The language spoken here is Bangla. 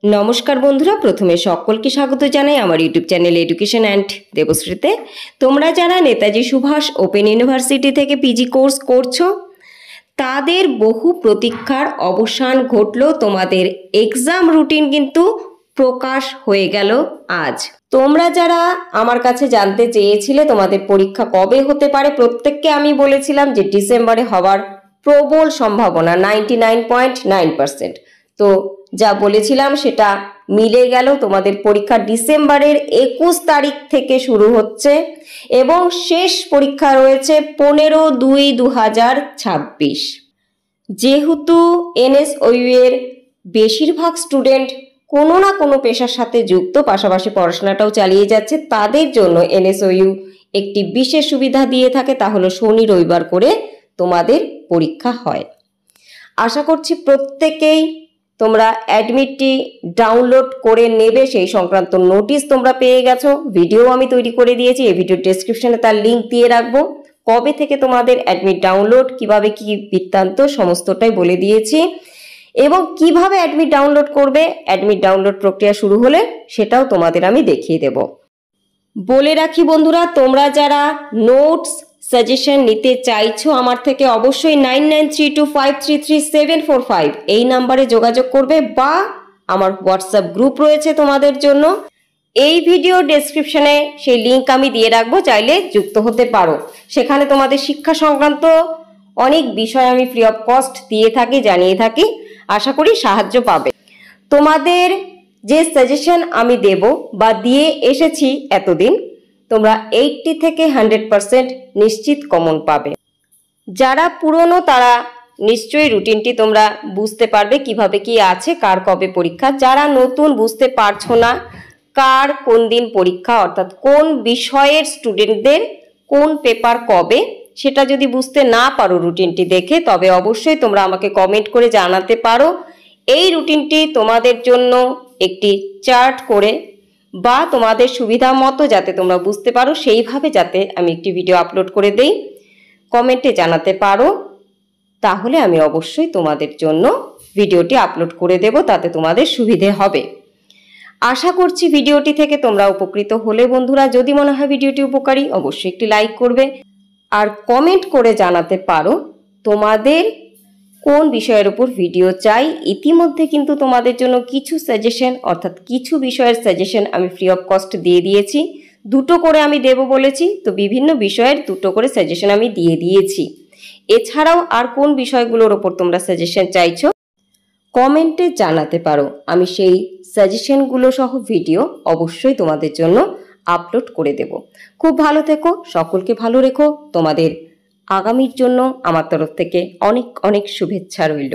নমস্কার বন্ধুরা, প্রথমে সকলকে স্বাগত জানাই আমার ইউটিউব চ্যানেল এডুকেশন অ্যান্ড দেবশ্রীতে। তোমরা যারা নেতাজি সুভাষ ওপেন ইউনিভার্সিটি থেকে পিজি কোর্স করছো, তাদের বহু প্রতীক্ষার অবসান ঘটলো। তোমাদের এক্সাম রুটিন কিন্তু প্রকাশ হয়ে গেল আজ। তোমরা যারা আমার কাছে জানতে চেয়েছিলে তোমাদের পরীক্ষা কবে হতে পারে, প্রত্যেককে আমি বলেছিলাম যে ডিসেম্বরে হওয়ার প্রবল সম্ভাবনা 99.9%। তো যা বলেছিলাম সেটা মিলে গেল। তোমাদের পরীক্ষা ডিসেম্বরের 21 তারিখ থেকে শুরু হচ্ছে এবং শেষ পরীক্ষা রয়েছে 15/2/2026। যেহেতু এনএসইউ এর বেশিরভাগ স্টুডেন্ট কোনো না কোনো পেশার সাথে যুক্ত, পাশাপাশি পড়াশোনাটাও চালিয়ে যাচ্ছে, তাদের জন্য এনএসইউ একটি বিশেষ সুবিধা দিয়ে থাকে, তা হলো শনি রবিবার করে তোমাদের পরীক্ষা হয়। আশা করছি প্রত্যেকেই তোমরা অ্যাডমিটটি ডাউনলোড করে নেবে, সেই সংক্রান্ত নোটিশ তোমরা পেয়ে গেছো। ভিডিও আমি তৈরি করে দিয়েছি, এই ভিডিওর ডেসক্রিপশনে তার লিঙ্ক দিয়ে রাখবো। কবে থেকে তোমাদের অ্যাডমিট ডাউনলোড, কিভাবে কি বৃত্তান্ত, সমস্তটাই বলে দিয়েছি। এবং কিভাবে অ্যাডমিট ডাউনলোড করবে, অ্যাডমিট ডাউনলোড প্রক্রিয়া শুরু হলে সেটাও তোমাদের আমি দেখিয়ে দেব। বলে রাখি বন্ধুরা, তোমরা যারা নোটস সাজেশন নিতে চাইছো আমার থেকে, অবশ্যই 9932533745 এই নাম্বারে যোগাযোগ করবে, বা আমার হোয়াটসঅ্যাপ গ্রুপ রয়েছে তোমাদের জন্য। এই ভিডিও ডেসক্রিপশনে সেই লিঙ্ক আমি দিয়ে রাখবো, চাইলে যুক্ত হতে পারো। সেখানে তোমাদের শিক্ষা সংক্রান্ত অনেক বিষয় আমি ফ্রি অফ কস্ট দিয়ে থাকি, জানিয়ে থাকি। আশা করি সাহায্য পাবে। তোমাদের যে সাজেশন আমি দেব বা দিয়ে এসেছি এতদিন, তোমরা 80 থেকে 100% নিশ্চিত কমন পাবে। যারা পুরনো তারা নিশ্চয়ই রুটিনটি তোমরা বুঝতে পারবে কিভাবে কি আছে, কার কবে পরীক্ষা। যারা নতুন বুঝতে পারছো না কার কোন দিন পরীক্ষা, অর্থাৎ কোন বিষয়ের স্টুডেন্টদের কোন পেপার কবে, সেটা যদি বুঝতে না পারো রুটিনটি দেখে, তবে অবশ্যই তোমরা আমাকে কমেন্ট করে জানাতে পারো। এই রুটিনটি তোমাদের জন্য একটি চার্ট করে বা তোমাদের সুবিধা মতো যাতে তোমরা বুঝতে পারো সেইভাবে যাতে আমি একটি ভিডিও আপলোড করে দেই, কমেন্টে জানাতে পারো। তাহলে আমি অবশ্যই তোমাদের জন্য ভিডিওটি আপলোড করে দেব, তাতে তোমাদের সুবিধে হবে। আশা করছি ভিডিওটি থেকে তোমরা উপকৃত হলে বন্ধুরা। যদি মনে হয় ভিডিওটি উপকারী, অবশ্যই একটি লাইক করবে আর কমেন্ট করে জানাতে পারো তোমাদের কোন বিষয়ের উপর ভিডিও চাই। ইতিমধ্যে কিন্তু তোমাদের জন্য কিছু সাজেশন, অর্থাৎ কিছু বিষয়ের সাজেশন আমি ফ্রি অফ কস্ট দিয়ে দিয়েছি। 2টো করে আমি দেব বলেছি, তো বিভিন্ন বিষয়ের 2টো করে সাজেশন আমি দিয়ে দিয়েছি। এছাড়াও আর কোন বিষয়গুলোর ওপর তোমরা সাজেশন চাইছো কমেন্টে জানাতে পারো। আমি সেই সাজেশনগুলো সহ ভিডিও অবশ্যই তোমাদের জন্য আপলোড করে দেব। খুব ভালো থেকো, সকলকে ভালো রেখো। তোমাদের আগামীর জন্য আমার তরফ থেকে অনেক অনেক শুভেচ্ছা রইল।